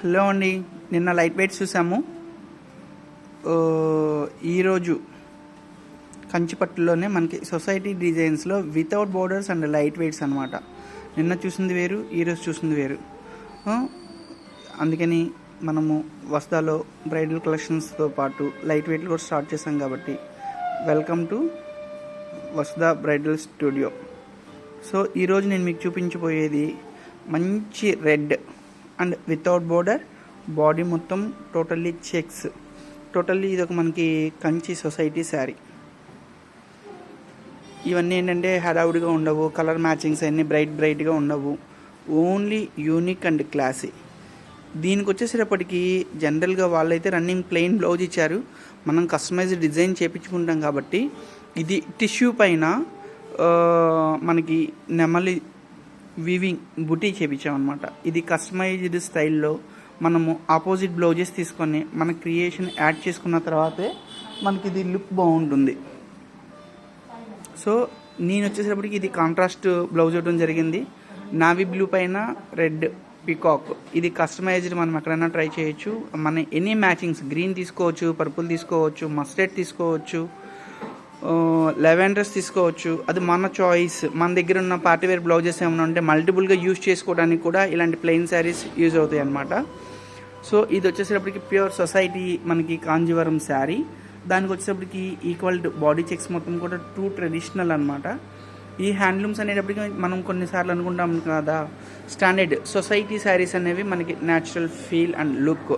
Hello అండి, నిన్న light weights చూసాము. ఈరోజు కంచిపట్టులోనే మనకి సొసైటీ డిజైన్స్లో without borders and light weights అనమాట. నిన్న చూసింది వేరు, ఈరోజు చూసింది వేరు. అందుకని మనము వస్తాలో బ్రైడల్ కలెక్షన్స్తో పాటు లైట్ వెయిట్లు కూడా స్టార్ట్ చేసాం కాబట్టి welcome to Vasudha bridal studio. So ఈరోజు నేను మీకు చూపించబోయేది మంచి red and without border, body మొత్తం టోటల్లీ చెక్స్. ఇది ఒక మనకి కంచి సొసైటీ శారీ. ఇవన్నీ ఏంటంటే హడావుడిగా ఉండవు, కలర్ మ్యాచింగ్స్ అన్నీ బ్రైట్గా ఉండవు, ఓన్లీ యూనిక్ అండ్ క్లాసీ. దీనికి వచ్చేసేటప్పటికి జనరల్గా వాళ్ళైతే రన్నింగ్ ప్లెయిన్ బ్లౌజ్ ఇచ్చారు, మనం కస్టమైజ్ డిజైన్ చేయించుకుంటాం కాబట్టి ఇది టిష్యూ పైన మనకి నెమలి వీవింగ్ బుటీ చేయించామన్నమాట. ఇది కస్టమైజ్డ్ స్టైల్లో మనము ఆపోజిట్ బ్లౌజెస్ తీసుకొని మన క్రియేషన్ యాడ్ చేసుకున్న తర్వాతే మనకి ఇది లుక్ బాగుంటుంది. సో నేను వచ్చేసేటప్పటికి ఇది కాంట్రాస్ట్ బ్లౌజ్ ఇవ్వడం జరిగింది. నావీ బ్లూ పైన రెడ్ పికాక్. ఇది కస్టమైజ్డ్, మనం ఎక్కడైనా ట్రై చేయొచ్చు. మన ఎనీ మ్యాచింగ్స్, గ్రీన్ తీసుకోవచ్చు, పర్పుల్ తీసుకోవచ్చు, మస్టర్డ్ తీసుకోవచ్చు, లెవెండర్స్ తీసుకోవచ్చు, అది మన చాయిస్. మన దగ్గర ఉన్న పార్టీవేర్ బ్లౌజెస్ ఏమైనా ఉంటే మల్టిపుల్గా యూజ్ చేసుకోవడానికి కూడా ఇలాంటి ప్లెయిన్ శారీస్ యూజ్ అవుతాయి అన్నమాట. సో ఇది వచ్చేసేటప్పటికి ప్యూర్ సొసైటీ మనకి కాంజీవరం శారీ. దానికి వచ్చేటప్పటికి ఈక్వల్ బాడీ చెక్స్ మొత్తం కూడా ట్రూ ట్రెడిషనల్ అనమాట. ఈ హ్యాండ్లూమ్స్ అనేటప్పటికి మనం కొన్నిసార్లు అనుకుంటాం కదా, స్టాండర్డ్ సొసైటీ శారీస్ అనేవి మనకి న్యాచురల్ ఫీల్ అండ్ లుక్.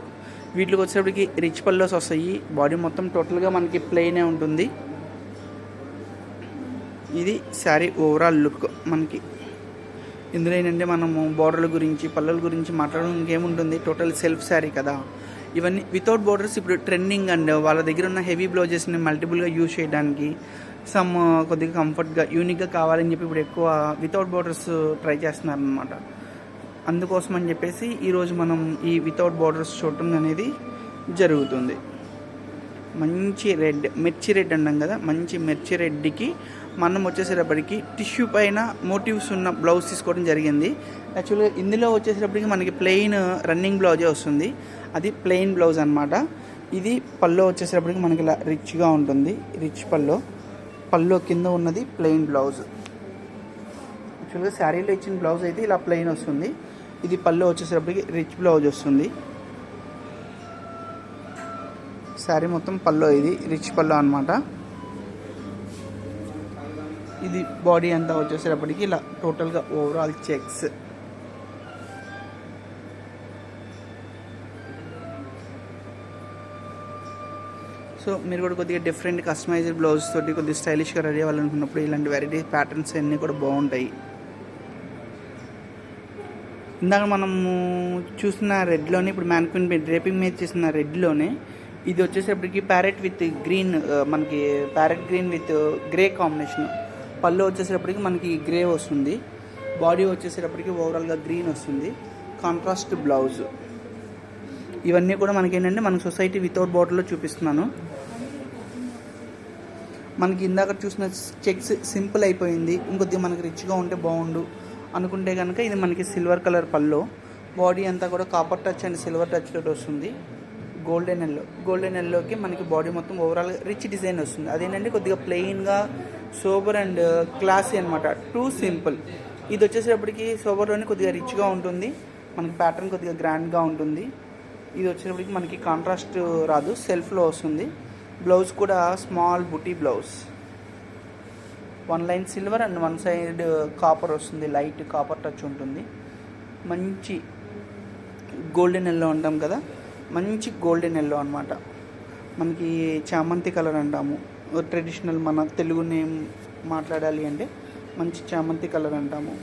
వీటికి వచ్చేటప్పటికి రిచ్ పల్లోస్ వస్తాయి, బాడీ మొత్తం టోటల్గా మనకి ప్లెయినే ఉంటుంది. ఇది శారీ ఓవరాల్ లుక్. మనకి ఇందులో ఏంటంటే మనము బోర్డర్ల గురించి, పళ్ళల గురించి మాట్లాడడం ఇంకేముంటుంది, టోటల్ సెల్ఫ్ శారీ కదా. ఇవన్నీ వితౌట్ బోర్డర్స్ ఇప్పుడు ట్రెండింగ్, అండ్ వాళ్ళ దగ్గర ఉన్న హెవీ బ్లౌజెస్ని మల్టిపుల్గా యూజ్ చేయడానికి కొద్దిగా కంఫర్ట్గా యూనిక్గా కావాలని చెప్పి ఇప్పుడు ఎక్కువ వితౌట్ బోర్డర్స్ ట్రై చేస్తున్నారు అనమాట. అందుకోసం అని చెప్పేసి ఈరోజు మనం ఈ వితౌట్ బోర్డర్స్ చూడటం అనేది జరుగుతుంది. మంచి రెడ్, మిర్చి రెడ్ అంటాం కదా, మంచి మిర్చి రెడ్కి మనం వచ్చేసేటప్పటికి టిష్యూ పైన మోటివ్స్ ఉన్న బ్లౌజ్ తీసుకోవడం జరిగింది. యాక్చువల్గా ఇందులో వచ్చేసేటప్పటికి మనకి ప్లెయిన్ రన్నింగ్ బ్లౌజే వస్తుంది, అది ప్లెయిన్ బ్లౌజ్ అనమాట. ఇది పల్లో వచ్చేసేటప్పటికి మనకి ఇలా రిచ్గా ఉంటుంది, రిచ్ పల్లో కింద ఉన్నది ప్లెయిన్ బ్లౌజ్. యాక్చువల్గా శారీలో ఇచ్చిన బ్లౌజ్ అయితే ఇలా ప్లెయిన్ వస్తుంది, ఇది పల్లో వచ్చేసేటప్పటికి రిచ్ బ్లౌజ్ వస్తుంది. శారీ మొత్తం పల్లో, ఇది రిచ్ పల్లో అనమాట. ఇది బాడీ అంతా వచ్చేసేటప్పటికి ఇలా టోటల్గా ఓవరాల్ చెక్స్. సో మీరు కూడా కొద్దిగా డిఫరెంట్ కస్టమైజ్డ్ బ్లౌజ్ తోటి కొద్దిగా స్టైలిష్గా రెడీ అవ్వాలనుకున్నప్పుడు ఇలాంటి వెరైటీ ప్యాటర్న్స్ అన్నీ కూడా బాగుంటాయి. ఇందాక మనము చూసిన రెడ్లోనే, ఇప్పుడు మ్యాన్క్విన్ డ్రేపింగ్ మీద చేసిన రెడ్లోనే ఇది వచ్చేసేపటికి ప్యారెట్ విత్ గ్రీన్, మనకి parrot green with grey combination. పళ్ళు వచ్చేసేటప్పటికి మనకి గ్రే వస్తుంది, బాడీ వచ్చేసేటప్పటికి ఓవరాల్గా గ్రీన్ వస్తుంది, కాంట్రాస్ట్ బ్లౌజ్. ఇవన్నీ కూడా మనకి ఏంటంటే మనకి సొసైటీ వితౌట్ బోర్డర్లో చూపిస్తున్నాను. మనకి ఇందాక చూసిన చెక్స్ సింపుల్ అయిపోయింది, ఇంకొద్దిగా మనకి రిచ్గా ఉంటే బాగుండు అనుకుంటే కనుక ఇది మనకి సిల్వర్ కలర్ పళ్ళు, బాడీ అంతా కూడా copper touch and silver touch తోటి వస్తుంది. గోల్డెన్ ఎల్లోకి మనకి బాడీ మొత్తం ఓవరాల్ రిచ్ డిజైన్ వస్తుంది. అదేంటంటే కొద్దిగా ప్లెయిన్గా సోబర్ అండ్ క్లాసీ అనమాట, టూ సింపుల్. ఇది వచ్చేసేటప్పటికి సోబర్లోనే కొద్దిగా రిచ్గా ఉంటుంది, మనకి ప్యాటర్న్ కొద్దిగా గ్రాండ్గా ఉంటుంది. ఇది వచ్చేటప్పటికి మనకి కాంట్రాస్ట్ రాదు, సెల్ఫ్లో వస్తుంది. బ్లౌజ్ కూడా small buti blouse, 1 line silver and 1 side copper వస్తుంది, లైట్ కాపర్ టచ్ ఉంటుంది. మంచి గోల్డెన్ ఎల్లో అంటాం కదా, మంచి గోల్డెన్ ఎల్లో అనమాట. మనకి చామంతి కలర్ అంటాము, ట్రెడిషనల్ మన తెలుగు నేమ్ మాట్లాడాలి అంటే మంచి చామంతి కలర్ అంటాము.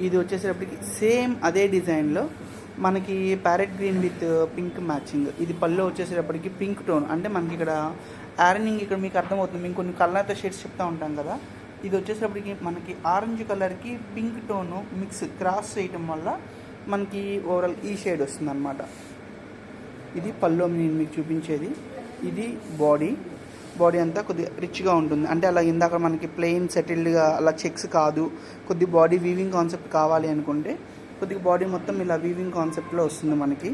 ఇది వచ్చేసేటప్పటికి సేమ్ అదే డిజైన్లో మనకి parrot green with pink matching. ఇది పళ్ళు వచ్చేసేటప్పటికి పింక్ టోన్, అంటే మనకి ఇక్కడ ఆరెంజింగ్ ఇక్కడ మీకు అర్థమవుతుంది. మేము కొన్ని కలర్తో షేడ్స్ చెప్తూ ఉంటాం కదా, ఇది వచ్చేసేటప్పటికి మనకి ఆరెంజ్ కలర్కి పింక్ టోను మిక్స్ క్రాస్ చేయటం వల్ల మనకి ఓవరాల్ ఈ షేడ్ వస్తుంది అనమాట. ఇది పళ్ళు నేను మీకు చూపించేది. ఇది బాడీ అంతా కొద్దిగా రిచ్గా ఉంటుంది, అంటే అలా ఇందాక మనకి ప్లెయిన్ సెటిల్డ్గా అలా చెక్స్ కాదు, కొద్ది బాడీ వీవింగ్ కాన్సెప్ట్ కావాలి అనుకుంటే కొద్దిగా బాడీ మొత్తం ఇలా వీవింగ్ కాన్సెప్ట్లో వస్తుంది మనకి.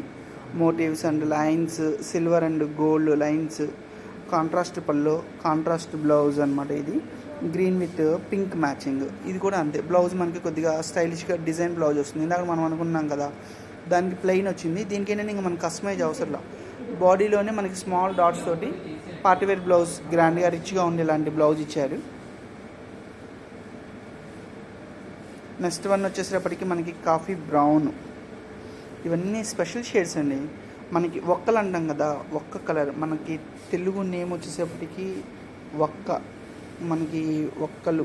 Motifs and lines, silver and gold lines, contrast pallu, contrast blouse అనమాట. ఇది గ్రీన్ విత్ పింక్ మ్యాచింగ్. ఇది కూడా అంతే. బ్లౌజ్ మనకి కొద్దిగా స్టైలిష్గా డిజైన్ బ్లౌజ్ వస్తుంది. ఇందాక మనం అనుకున్నాం కదా, దానికి ప్లెయిన్ వచ్చింది. దీనికి ఏంటంటే ఇంకా మనకి కస్టమైజ్ అవసరం. బాడీలోనే మనకి స్మాల్ డాట్స్ తోటి పార్టీవేర్ బ్లౌజ్, గ్రాండ్గా రిచ్గా ఉండేలాంటి బ్లౌజ్ ఇచ్చారు. నెక్స్ట్ వన్ వచ్చేసేటప్పటికి మనకి కాఫీ బ్రౌన్. ఇవన్నీ స్పెషల్ షేడ్స్ అండి. మనకి ఒక్కలు అంటాం కదా, ఒక్క కలర్. మనకి తెలుగు నేమ్ వచ్చేసేపటికి ఒక్క, మనకి ఒక్కలు,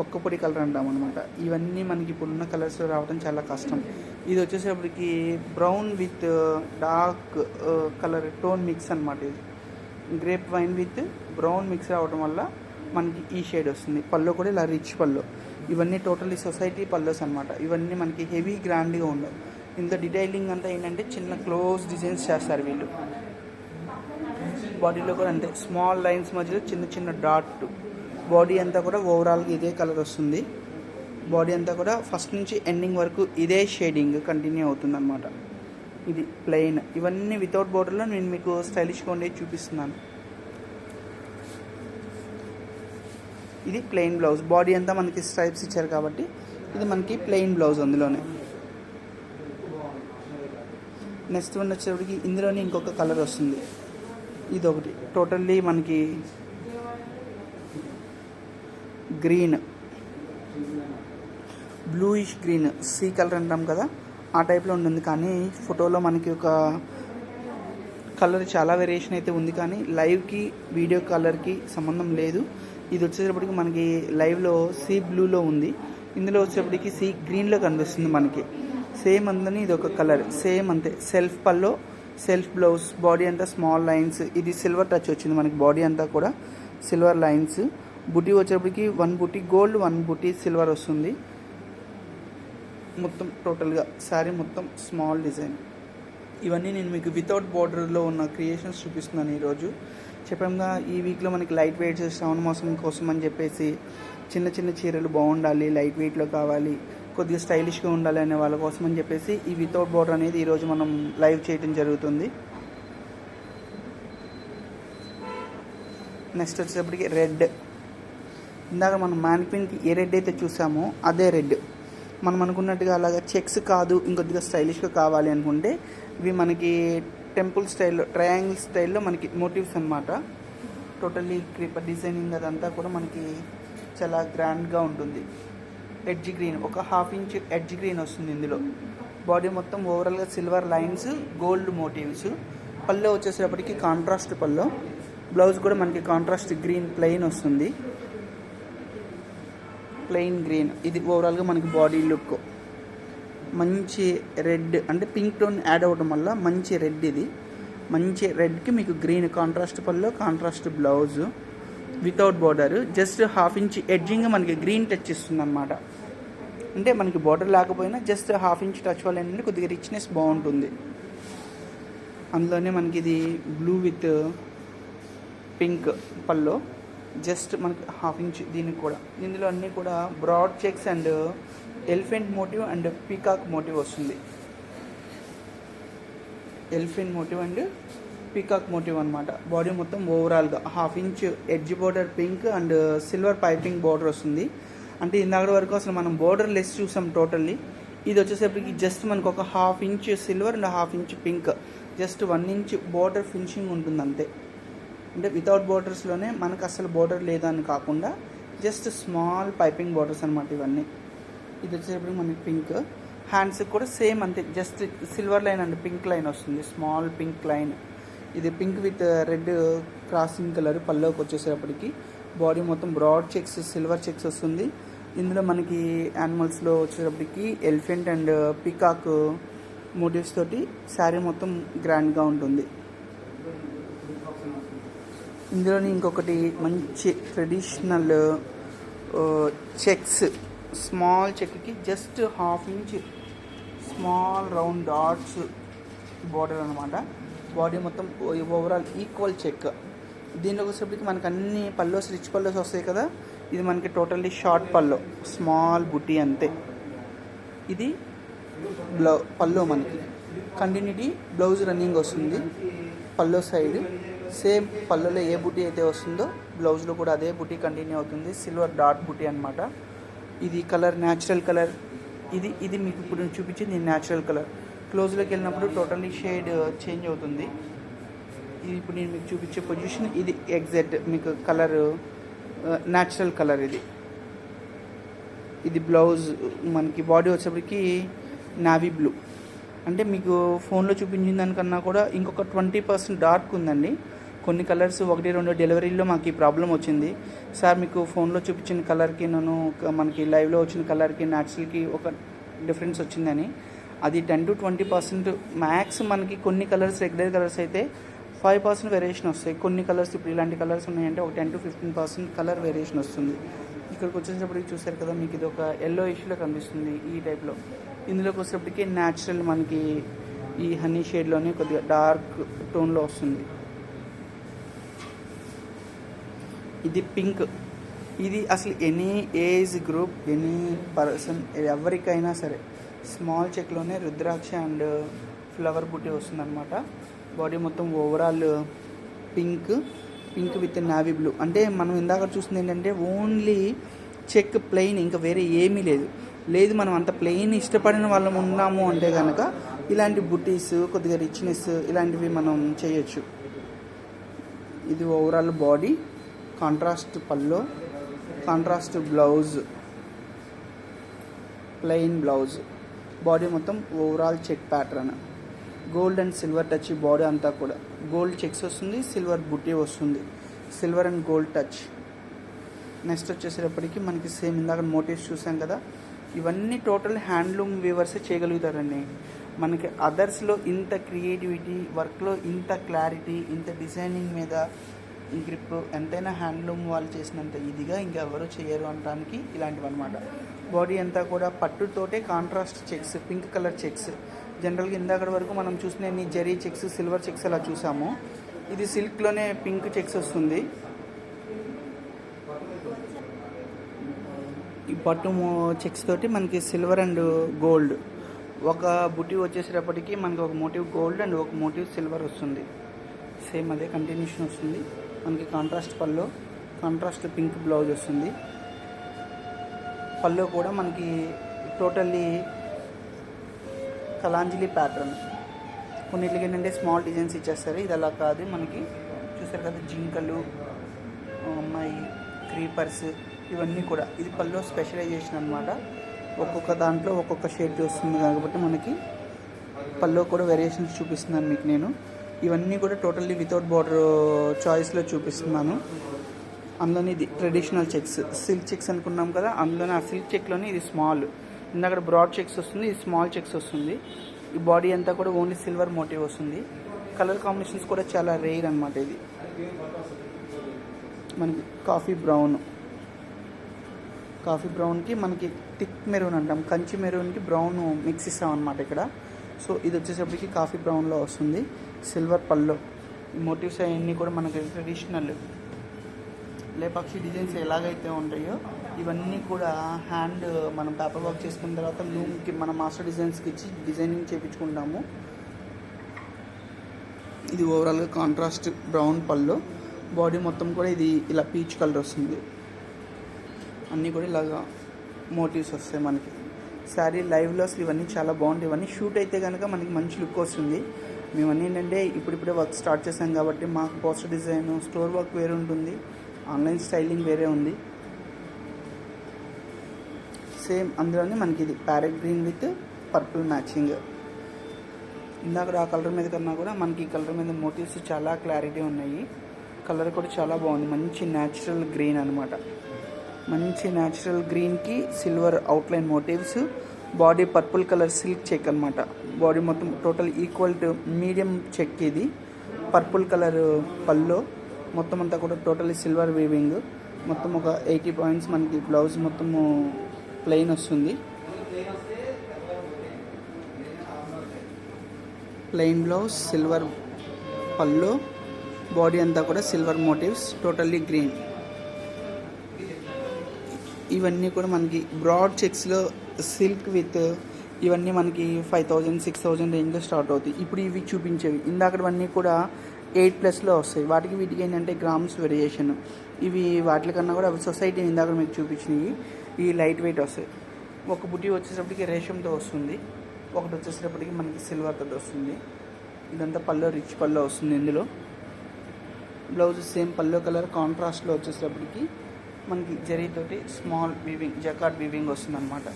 ఒక్క పొడి కలర్ అంటాం అనమాట. ఇవన్నీ మనకి ఇప్పుడున్న కలర్స్ రావడం చాలా కష్టం. ఇది వచ్చేసేపటికి brown with dark colour tone mix అనమాట. ఇది grape wine with brown mix రావడం వల్ల మనకి ఈ షేడ్ వస్తుంది. పళ్ళు కూడా ఇలా రిచ్ పళ్ళు. ఇవన్నీ టోటల్లీ సొసైటీ పళ్ళోస్ అనమాట. ఇవన్నీ మనకి హెవీ గ్రాండ్గా ఉండవు. ఇంత డీటెయిలింగ్ అంతా ఏంటంటే చిన్న క్లోజ్ డిజైన్స్ చేస్తారు వీళ్ళు. బాడీలో కూడా అంతే, స్మాల్ లైన్స్ మధ్యలో చిన్న చిన్న డాట్. బాడీ అంతా కూడా ఓవరాల్గా ఇదే కలర్ వస్తుంది. బాడీ అంతా కూడా ఫస్ట్ నుంచి ఎండింగ్ వరకు ఇదే షేడింగ్ కంటిన్యూ అవుతుంది అనమాట. ఇది ప్లెయిన్. ఇవన్నీ వితౌట్ బోర్డర్లో నేను మీకు స్టైలిష్గా ఉండేది చూపిస్తున్నాను. ఇది ప్లెయిన్ బ్లౌజ్. బాడీ అంతా మనకి స్ట్రైప్స్ ఇచ్చారు కాబట్టి ఇది మనకి ప్లెయిన్ బ్లౌజ్ అందులోనే. నెక్స్ట్ వన్ వచ్చేటప్పటికి ఇందులోనే ఇంకొక కలర్ వస్తుంది. ఇది ఒకటి టోటల్లీ మనకి green, bluish green, sea colour అంటాం కదా, ఆ టైప్లో ఉంటుంది. కానీ ఫోటోలో మనకి ఒక కలర్ చాలా వేరియేషన్ అయితే ఉంది, కానీ లైవ్కి వీడియో కలర్కి సంబంధం లేదు. ఇది వచ్చేటప్పటికి మనకి లైవ్లో సీ బ్లూలో ఉంది, ఇందులో వచ్చేటప్పటికి సీ గ్రీన్లో కనిపిస్తుంది మనకి. సేమ్ అందని ఇది ఒక కలర్, సేమ్ అంతే. సెల్ఫ్ పల్లో, సెల్ఫ్ బ్లౌజ్, బాడీ అంతా స్మాల్ లైన్స్. ఇది సిల్వర్ టచ్ వచ్చింది మనకి. బాడీ అంతా కూడా సిల్వర్ లైన్స్. బుటీ వచ్చేటప్పటికి 1 బుటీ గోల్డ్, 1 బుటీ సిల్వర్ వస్తుంది. మొత్తం టోటల్గా శారీ మొత్తం స్మాల్ డిజైన్. ఇవన్నీ నేను మీకు వితౌట్ బార్డర్లో ఉన్న క్రియేషన్స్ చూపిస్తున్నాను ఈరోజు. చెప్పాముగా ఈ వీక్లో మనకి లైట్ వెయిట్స్ శ్రావణ మాసం కోసం అని చెప్పేసి చిన్న చిన్న చీరలు బాగుండాలి, లైట్ వెయిట్లో కావాలి, కొద్దిగా స్టైలిష్గా ఉండాలి అనే వాళ్ళ కోసం అని చెప్పేసి ఈ వితౌట్ బార్డర్ అనేది ఈరోజు మనం లైవ్ చేయడం జరుగుతుంది. నెక్స్ట్ వచ్చేటప్పటికి రెడ్. ఇందాక మనం మ్యానిక్విన్కి ఏ రెడ్ అయితే చూసామో అదే రెడ్. మనం అనుకున్నట్టుగా అలాగా చెక్స్ కాదు, ఇంకొద్దిగా స్టైలిష్గా కావాలి అనుకుంటే ఇవి మనకి టెంపుల్ స్టైల్లో, ట్రయాంగిల్ స్టైల్లో మనకి మోటివ్స్ అనమాట. టోటల్లీ క్రీపర్ డిజైనింగ్ అదంతా కూడా మనకి చాలా గ్రాండ్గా ఉంటుంది. ఎడ్జ్ గ్రీన్, ఒక 1/2 ఇంచ్ ఎడ్జ్ గ్రీన్ వస్తుంది ఇందులో. బాడీ మొత్తం ఓవరాల్గా సిల్వర్ లైన్స్, గోల్డ్ మోటివ్స్. పళ్ళు వచ్చేసేటప్పటికి కాంట్రాస్ట్ పళ్ళు. బ్లౌజ్ కూడా మనకి కాంట్రాస్ట్ గ్రీన్ ప్లెయిన్ వస్తుంది, ప్లెయిన్ గ్రీన్. ఇది ఓవరాల్గా మనకి బాడీ లుక్. మంచి రెడ్ అంటే పింక్ టోన్ యాడ్ అవ్వడం వల్ల మంచి రెడ్. ఇది మంచి రెడ్కి మీకు గ్రీన్ కాంట్రాస్ట్ పళ్ళు, contrast blouse, without border. Just 1/2 inch edging మనకి గ్రీన్ టచ్ ఇస్తుంది అనమాట. అంటే మనకి బార్డర్ లేకపోయినా జస్ట్ 1/2 ఇంచ్ టచ్ వల్ల ఏంటంటే కొద్దిగా రిచ్నెస్ బాగుంటుంది. అందులోనే మనకి ఇది blue with pink pallu. Just మనకి 1/2 ఇంచ్ దీనికి కూడా. ఇందులో అన్నీ కూడా broad checks and elephant motif and peacock motif వస్తుంది. Elephant motif and peacock motif అనమాట. బాడీ మొత్తం ఓవరాల్గా 1/2 inch edge border pink and silver piping border వస్తుంది. అంటే ఇందాక వరకు అసలు మనం బోర్డర్ లెస్ చూసాం టోటల్లీ. ఇది వచ్చేసరికి జస్ట్ మనకు ఒక 1/2 inch silver and 1/2 inch pink, just 1 inch border finishing ఉంటుంది అంతే. అంటే వితౌట్ బోర్డర్స్లోనే మనకు అసలు బోర్డర్ లేదని కాకుండా జస్ట్ స్మాల్ పైపింగ్ బోర్డర్స్ అనమాట ఇవన్నీ. ఇది వచ్చేటప్పుడు మనకి పింక్. హ్యాండ్స్ కూడా సేమ్ అంతే, just silver line and pink line వస్తుంది, స్మాల్ పింక్ లైన్. ఇది pink with red crossing colour. పల్లోకి వచ్చేసేటప్పటికి బాడీ మొత్తం బ్రాడ్ చెక్స్, సిల్వర్ చెక్స్ వస్తుంది. ఇందులో మనకి యానిమల్స్లో వచ్చేటప్పటికి ఎలిఫెంట్ అండ్ పీకాక్ మోటివ్స్ తోటి శారీ మొత్తం గ్రాండ్గా ఉంటుంది. ఇందులోని ఇంకొకటి మంచి ట్రెడిషనల్ చెక్స్, స్మాల్ చెక్కి just 1/2 inch small round dots border అనమాట. బాడీ మొత్తం ఓవరాల్ ఈక్వల్ చెక్. దీనిలోకి వచ్చేప్పటికి మనకు అన్ని పల్లోస్, రిచ్ పల్లోస్ వస్తాయి కదా. ఇది మనకి టోటల్లీ షార్ట్ పల్లో, స్మాల్ బుటీ అంతే. ఇది పల్లో మనకి కంటిన్యూటీ బ్లౌజ్ రన్నింగ్ వస్తుంది. పల్లో సైడ్ సేమ్ పళ్ళులో ఏ బుటీ అయితే వస్తుందో బ్లౌజ్లో కూడా అదే బుటీ కంటిన్యూ అవుతుంది. సిల్వర్ డాట్ బుటీ అనమాట. ఇది కలర్ న్యాచురల్ కలర్. ఇది మీకు ఇప్పుడు చూపించింది న్యాచురల్ కలర్. క్లోజ్లోకి వెళ్ళినప్పుడు టోటల్లీ షేడ్ చేంజ్ అవుతుంది. ఇది ఇప్పుడు నేను మీకు చూపించే పొజిషన్ ఇది ఎగ్జాక్ట్ మీకు కలర్ న్యాచురల్ కలర్. ఇది బ్లౌజ్ మనకి బాడీ వచ్చేప్పటికి నావీ బ్లూ. అంటే మీకు ఫోన్లో చూపించిన దానికన్నా కూడా ఇంకొక 20% డార్క్ ఉందండి. కొన్ని కలర్స్ 1-2 డెలివరీలో మాకు ఈ ప్రాబ్లం వచ్చింది. సార్ మీకు ఫోన్లో చూపించిన కలర్కి మనకి లైవ్లో వచ్చిన కలర్కి న్యాచురల్కి ఒక డిఫరెన్స్ వచ్చిందని. అది 10-20% మ్యాక్స్. మనకి కొన్ని కలర్స్ రెగ్యులర్ కలర్స్ అయితే 5% వేరియేషన్ వస్తాయి. కొన్ని కలర్స్ ఇప్పుడు ఇలాంటి కలర్స్ ఉన్నాయంటే ఒక 10-15% కలర్ వేరియేషన్ వస్తుంది. ఇక్కడికి వచ్చేటప్పటికి చూసారు కదా మీకు ఇది ఒక ఎల్లో ఇష్యూలో కనిపిస్తుంది ఈ టైప్లో. ఇందులోకి వచ్చేటప్పటికి న్యాచురల్ మనకి ఈ హనీ షేడ్లోనే కొద్దిగా డార్క్ టోన్లో వస్తుంది. ఇది పింక్. ఇది అసలు any age group any person ఎవరికైనా సరే స్మాల్ చెక్లోనే రుద్రాక్ష అండ్ ఫ్లవర్ బుట్టి వస్తుంది అనమాట. బాడీ మొత్తం overall pink with navy blue. అంటే మనం ఇందాక చూస్తుంది ఏంటంటే ఓన్లీ చెక్ ప్లెయిన్, ఇంకా వేరే ఏమీ లేదు. మనం అంత ప్లెయిన్ ఇష్టపడిన వాళ్ళం ఉన్నాము అంటే కనుక ఇలాంటి బుట్టీస్ కొద్దిగా రిచ్నెస్ ఇలాంటివి మనం చేయొచ్చు. ఇది overall body, contrast pallu, contrast blouse, plain blouse. Body మొత్తం overall check pattern, gold and silver touch. Body అంతా కూడా గోల్డ్ చెక్స్ వస్తుంది, సిల్వర్ బుట్టి వస్తుంది, silver and gold touch. Next వచ్చేసేటప్పటికి మనకి సేమ్ ఇందాక మోటివ్స్ చూసాం కదా, ఇవన్నీ టోటల్ హ్యాండ్లూమ్ వీవర్సే చేయగలుగుతారండి. మనకి అదర్స్లో ఇంత క్రియేటివిటీ, వర్క్లో ఇంత క్లారిటీ, ఇంత డిజైనింగ్ మీద గ్రిప్ ఎంతైనా హ్యాండ్లూమ్ వాళ్ళు చేసినంత ఇదిగా ఇంకెవరూ చేయరు అనడానికి ఇలాంటివి అనమాట. బాడీ అంతా కూడా పట్టుతోటే contrast checks, pink colour checks. జనరల్గా ఇందాక వరకు మనం చూసిన జరీ చెక్స్, సిల్వర్ చెక్స్ అలా చూసాము. ఇది సిల్క్లోనే పింక్ చెక్స్ వస్తుంది. ఈ పట్టు చెక్స్ తోటి మనకి సిల్వర్ అండ్ గోల్డ్. ఒక బుట్టి వచ్చేసేటప్పటికి మనకి ఒక మోటివ్ గోల్డ్ అండ్ ఒక మోటివ్ సిల్వర్ వస్తుంది. సేమ్ అదే కంటిన్యూషన్ వస్తుంది. మనకి contrast pallu, contrast pink blouse వస్తుంది. పల్లో కూడా మనకి టోటల్లీ కలాంజలి ప్యాటర్న్. కొన్నిటికి ఏంటంటే స్మాల్ డిజైన్స్ ఇచ్చేస్తారు. ఇది అలా కాదు. మనకి చూసారు కదా జింకలు, అమ్మాయి క్రీపర్స్, ఇవన్నీ కూడా ఇది పల్లో స్పెషలైజేషన్ అనమాట. ఒక్కొక్క దాంట్లో ఒక్కొక్క షేడ్ వస్తుంది కాబట్టి మనకి పల్లో కూడా వేరియేషన్స్ చూపిస్తున్నాను మీకు నేను. ఇవన్నీ కూడా టోటల్లీ వితౌట్ బార్డర్ చాయిస్లో చూపిస్తున్నాను. అందులోనే ఇది ట్రెడిషనల్ చెక్స్, సిల్క్ చెక్స్ అనుకున్నాం కదా, అందులోనే ఆ సిల్క్ చెక్లోనే ఇది స్మాల్. ఇందాక బ్రాడ్ చెక్స్ వస్తుంది, ఇది స్మాల్ చెక్స్ వస్తుంది. ఈ బాడీ అంతా కూడా ఓన్లీ సిల్వర్ మోటివ్ వస్తుంది. కలర్ కాంబినేషన్స్ కూడా చాలా రేర్ అనమాట. ఇది మనకి కాఫీ బ్రౌన్కి మనకి థిక్ మెరూన్ అంటాం, కంచి మెరూన్కి బ్రౌన్ మిక్స్ ఇస్తాం అనమాట ఇక్కడ. సో ఇది వచ్చేసరికి కాఫీ బ్రౌన్లో వస్తుంది. సిల్వర్ పల్లో. ఈ మోటివ్స్ అవన్నీ కూడా మనకి ట్రెడిషనల్ లేపాక్షి డిజైన్స్ ఎలాగైతే ఉంటాయో ఇవన్నీ కూడా హ్యాండ్ మనం పేపర్ వర్క్ చేసుకున్న తర్వాత లూమ్కి మన మాస్టర్ డిజైన్స్కి ఇచ్చి డిజైనింగ్ చేయించుకుంటాము. ఇది ఓవరాల్గా కాంట్రాస్ట్ బ్రౌన్ పల్లో. బాడీ మొత్తం కూడా ఇది ఇలా పీచ్ కలర్ వస్తుంది. అన్నీ కూడా ఇలాగా మోటివ్స్ వస్తాయి మనకి. శారీ లైవ్లో అసలు ఇవన్నీ చాలా బాగుంటాయి. ఇవన్నీ షూట్ అయితే కనుక మనకి మంచి లుక్ వస్తుంది. మేమన్నీ ఏంటంటే ఇప్పుడిప్పుడే వర్క్ స్టార్ట్ చేసాం కాబట్టి మాకు పోస్టర్ డిజైన్, స్టోర్ వర్క్ వేరే ఉంటుంది, ఆన్లైన్ స్టైలింగ్ వేరే ఉంది. సేమ్ అందులోనే మనకి ఇది parrot green with purple matching. ఇందాక ఆ కలర్ మీద కన్నా కూడా మనకి ఈ కలర్ మీద మోటివ్స్ చాలా క్లారిటీ ఉన్నాయి. కలర్ కూడా చాలా బాగుంది. మంచి న్యాచురల్ గ్రీన్ అనమాట. మంచి న్యాచురల్ గ్రీన్కి silver outline motifs. Body purple colour silk check అనమాట. బాడీ మొత్తం total equal to medium check. ఇది పర్పుల్ కలర్ పల్లో. మొత్తం అంతా కూడా టోటల్లీ సిల్వర్ వీవింగ్. మొత్తం ఒక 80 పాయింట్స్ మనకి బ్లౌజ్ మొత్తము ప్లెయిన్ వస్తుంది. ప్లెయిన్ బ్లౌజ్, సిల్వర్ పల్లో, బాడీ అంతా కూడా సిల్వర్ మోటివ్స్, టోటల్లీ గ్రీన్. ఇవన్నీ కూడా మనకి బ్రాడ్ చెక్స్లో సిల్క్ విత్ ఇవన్నీ మనకి 5000 6000 రేంజ్లో స్టార్ట్ అవుతాయి. ఇప్పుడు ఇవి చూపించేవి ఇందాకవన్నీ కూడా 8+లో వస్తాయి. వాటికి వీటికి ఏంటంటే గ్రామ్స్ వేరియేషన్. ఇవి వాటికన్నా కూడా అవి సొసైటీ ఇందాక మీకు చూపించినవి ఈ లైట్ వెయిట్ వస్తాయి. ఒక బుటీ వచ్చేటప్పటికి రేషంతో వస్తుంది, ఒకటి వచ్చేసేటప్పటికి మనకి సిల్వర్తో వస్తుంది. ఇదంతా పల్లో రిచ్ పల్లో వస్తుంది. ఇందులో బ్లౌజ్ సేమ్ పల్లో కలర్ కాంట్రాస్ట్లో వచ్చేసేటప్పటికి మనకి జరీతోటి స్మాల్ వీవింగ్ జకార్డ్ వీవింగ్ వస్తుంది అనమాట.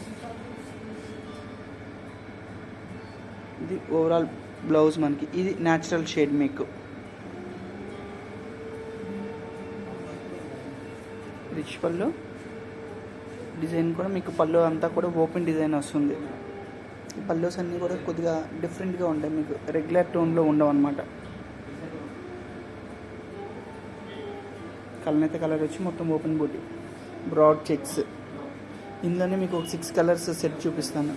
ఇది ఓవరాల్ బ్లౌజ్ మనకి. ఇది న్యాచురల్ షేడ్ మీకు రిచ్ పళ్ళు డిజైన్ కూడా మీకు పళ్ళు అంతా కూడా ఓపెన్ డిజైన్ వస్తుంది. ఈ పళ్ళుస్ అన్నీ కూడా కొద్దిగా డిఫరెంట్గా ఉంటాయి, మీకు రెగ్యులర్ టోన్లో ఉండవు అనమాట. కలనైతే కలర్ వచ్చి మొత్తం ఓపెన్ బూటీ బ్రాడ్ చెక్స్. ఇందులోనే మీకు ఒక 6 కలర్స్ సెట్ చూపిస్తాను,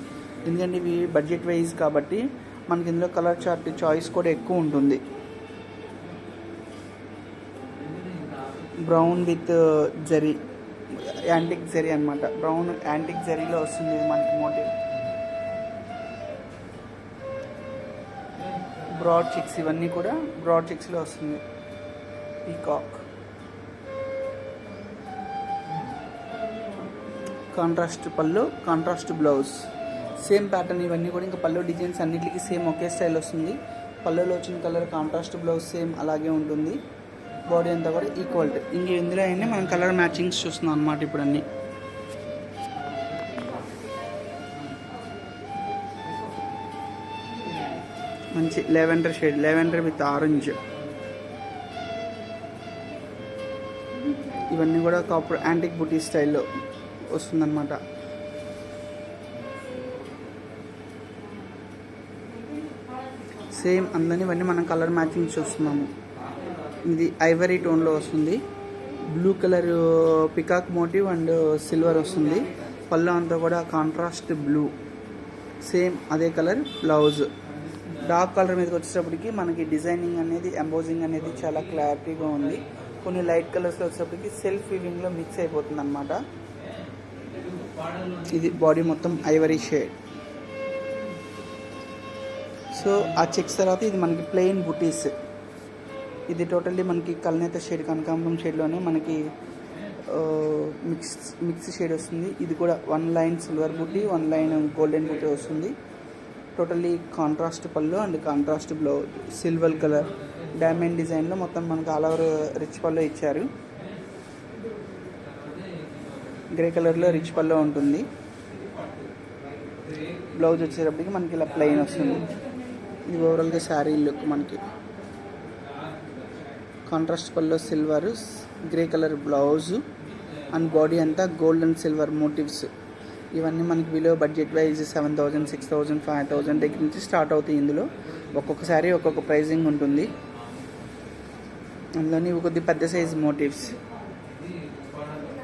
ఎందుకంటే ఇవి బడ్జెట్ వైజ్ కాబట్టి మనకి ఇందులో కలర్ చార్ట్ చాయిస్ కూడా ఎక్కువ ఉంటుంది. Brown with zari, antique zari అనమాట. బ్రౌన్ యాంటిక్ జరీలో వస్తుంది ఇది మనకి మోటివ్. బ్రాడ్ చెక్స్, ఇవన్నీ కూడా బ్రాడ్ చెక్స్లో వస్తుంది. పీకాక్ కాంట్రాస్ట్ పళ్ళు, కాంట్రాస్ట్ బ్లౌజ్, సేమ్ ప్యాటర్న్. ఇవన్నీ కూడా ఇంకా పళ్ళు డిజైన్స్ అన్నిటికీ సేమ్ ఒకే స్టైల్ వస్తుంది. పళ్ళులో వచ్చిన కలర్ కాంట్రాస్ట్ బ్లౌజ్ సేమ్ అలాగే ఉంటుంది. బాడీ అంతా కూడా ఈక్వల్. ఇంక ఇందులో అయినా మనం కలర్ మ్యాచింగ్స్ చూస్తున్నాం అనమాట. ఇప్పుడు అన్నీ మంచి lavender shade, lavender with orange. ఇవన్నీ కూడా కాపర్ యాంటిక్ బుటీ స్టైల్లో వస్తుందన్నమాట. సేమ్ అందరినీ ఇవన్నీ మనం కలర్ మ్యాచింగ్ చూస్తున్నాము. ఇది ఐవరీ టోన్లో వస్తుంది. Blue colour peacock motif and silver వస్తుంది. పళ్ళు అంతా కూడా కాంట్రాస్ట్ బ్లూ, సేమ్ అదే కలర్ బ్లౌజ్. డార్క్ కలర్ మీదకి వచ్చేటప్పటికి మనకి డిజైనింగ్ అనేది, ఎంబోజింగ్ అనేది చాలా క్లారిటీగా ఉంది. కొన్ని లైట్ కలర్స్లో వచ్చేటప్పటికి సెల్ఫ్ వీవింగ్లో మిక్స్ అయిపోతుంది అనమాట. ఇది బాడీ మొత్తం ఐవరీ షేడ్. సో ఆ చెక్స్ తర్వాత ఇది మనకి ప్లెయిన్ బుటీస్. ఇది టోటల్లీ మనకి కల్నేత షేడ్, కనకాంబరం షేడ్లోనే మనకి మిక్స్ షేడ్ వస్తుంది. ఇది కూడా 1 లైన్ సిల్వర్ బుటీ, 1 లైన్ గోల్డెన్ బుటీ వస్తుంది. టోటల్లీ కాంట్రాస్ట్ పళ్ళు and contrast blouse. Silver colour diamond డిజైన్లో మొత్తం మనకి ఆల్ ఓవర్ రిచ్ పళ్ళు ఇచ్చారు. గ్రే కలర్లో రిచ్ పళ్ళు ఉంటుంది. బ్లౌజ్ వచ్చేటప్పటికి మనకి ఇలా ప్లెయిన్ వస్తుంది. ఇది ఓవరాల్గా శారీ లుక్ మనకి. కాంట్రాస్ట్ పళ్ళు silver, grey colour blouse and body అంతా గోల్డ్ అండ్ సిల్వర్ మోటివ్స్. ఇవన్నీ మనకి బిలో బడ్జెట్ వైజ్ 7000 6000 5000 దగ్గర నుంచి స్టార్ట్ అవుతాయి. ఇందులో ఒక్కొక్కసారి ఒక్కొక్క ప్రైజింగ్ ఉంటుంది. అందులోని కొద్దిగా పెద్ద సైజ్ మోటివ్స్,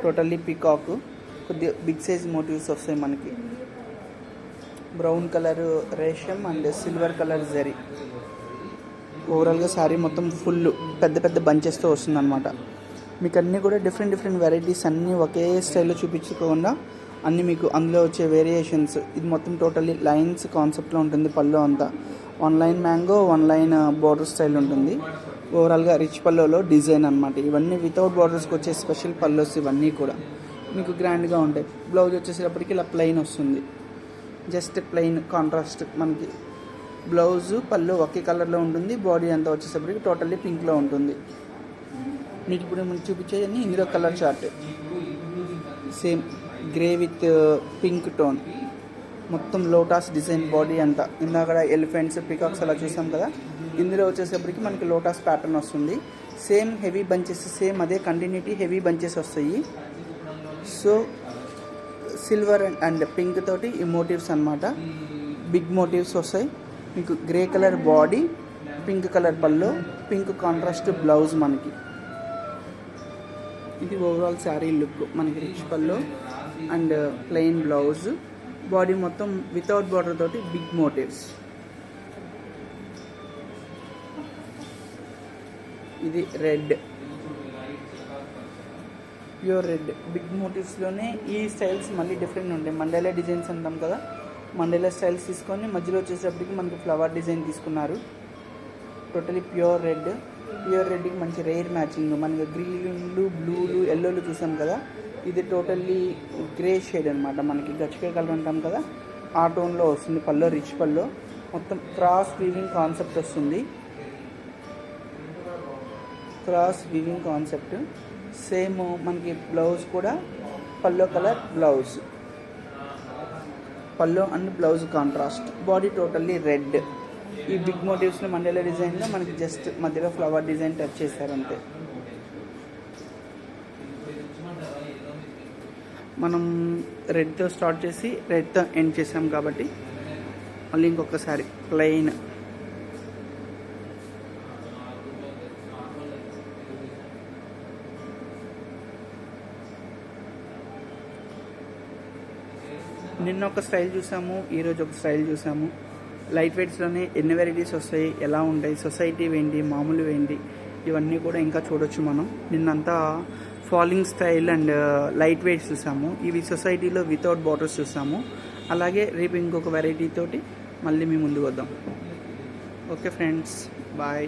టోటల్లీ పీకాక్, కొద్దిగా బిగ్ సైజ్ మోటివ్స్ వస్తాయి మనకి. బ్రౌన్ కలర్ రేషం అండ్ సిల్వర్ కలర్ జరీ. ఓవరాల్గా శారీ మొత్తం ఫుల్ పెద్ద పెద్ద బంచెస్తో వస్తుందన్నమాట. మీకు అన్నీ కూడా డిఫరెంట్ వెరైటీస్ అన్నీ ఒకే స్టైల్లో చూపించకుండా అన్నీ మీకు అందులో వచ్చే వేరియేషన్స్. ఇది మొత్తం టోటల్లీ లైన్స్ కాన్సెప్ట్లో ఉంటుంది. పళ్ళు అంతా 1 line mango, 1 line border style ఉంటుంది. ఓవరాల్గా రిచ్ పళ్ళులో డిజైన్ అనమాట. ఇవన్నీ వితౌట్ బార్డర్స్కి వచ్చే స్పెషల్ పళ్ళుస్. ఇవన్నీ కూడా మీకు గ్రాండ్గా ఉంటాయి. బ్లౌజ్ వచ్చేసేటప్పటికి ఇలా ప్లెయిన్ వస్తుంది, జస్ట్ ప్లెయిన్ కాంట్రాస్ట్. మనకి బ్లౌజు పళ్ళు ఒకే కలర్లో ఉంటుంది. బాడీ అంతా వచ్చేసరికి టోటల్లీ పింక్లో ఉంటుంది. మీకు ఇప్పుడు మనం చూపించేది ఇందులో colour chart. Same grey with pink tone, మొత్తం లోటాస్ డిజైన్ బాడీ అంతా. ఇందాక ఎలిఫెంట్స్, పికాక్స్ అలా చూసాం కదా. ఇందులో వచ్చేసరికి మనకి లోటాస్ ప్యాటర్న్ వస్తుంది. సేమ్ హెవీ బంచెస్, సేమ్ అదే కంటిన్యూటీ హెవీ బంచెస్ వస్తాయి. సో సిల్వర్ అండ్ పింక్ తోటి ఈ మోటివ్స్ అనమాట. బిగ్ మోటివ్స్ వస్తాయి మీకు. Grey colour body, pink colour పళ్ళు, పింక్ కాంట్రాస్ట్ బ్లౌజ్ మనకి. ఇది ఓవరాల్ శారీ లుక్ మనకి. రిచ్ పళ్ళు అండ్ ప్లెయిన్ బ్లౌజ్, బాడీ మొత్తం వితౌట్ బార్డర్ తోటి బిగ్ మోటివ్స్. ఇది రెడ్, ప్యూర్ రెడ్. బిగ్ మోటివ్స్లోనే ఈ స్టైల్స్ మళ్ళీ డిఫరెంట్ ఉంటాయి. మండేలా డిజైన్స్ అంటాం కదా, మండేలా స్టైల్స్ తీసుకొని మధ్యలో వచ్చేటప్పటికి మనకి ఫ్లవర్ డిజైన్ తీసుకున్నారు. టోటలీ ప్యూర్ రెడ్కి మంచి రేర్ మ్యాచింగ్. మనకి గ్రీన్లు, బ్లూలు, ఎల్లోలు చూసాం కదా, ఇది టోటల్లీ గ్రే షేడ్ అనమాట. మనకి గచ్చికాయ కలర్ అంటాం కదా, ఆ టోన్లో వస్తుంది. పల్లో రిచ్ పల్లో మొత్తం క్రాస్ వీవింగ్ కాన్సెప్ట్ వస్తుంది. Cross weaving concept. సేమ్ మనకి బ్లౌజ్ కూడా pallu colour blouse, pallu and blouse contrast. Body totally red. ఈ బిగ్ మోటివ్స్లో మండేలా డిజైన్లో మనకి జస్ట్ మధ్యలో ఫ్లవర్ డిజైన్ టచ్ చేశారు అంతే. మనం రెడ్తో స్టార్ట్ చేసి రెడ్తో ఎండ్ చేసాం కాబట్టి మళ్ళీ ఇంకొకసారి ప్లెయిన్. నిన్న ఒక స్టైల్ చూసాము, ఈరోజు ఒక స్టైల్ చూసాము. లైట్ వెయిట్స్లోనే ఎన్ని వెరైటీస్ వస్తాయి, ఎలా ఉంటాయి, సొసైటీ ఏంటి, మామూలు ఏంటి, ఇవన్నీ కూడా ఇంకా చూడొచ్చు మనం. నిన్నంతా falling style and light weights చూసాము. ఇవి సొసైటీలో వితౌట్ బార్డర్స్ చూసాము. అలాగే రేపు ఇంకొక వెరైటీ తోటి మళ్ళీ మీ ముందుకు వద్దాం. Okay friends, bye.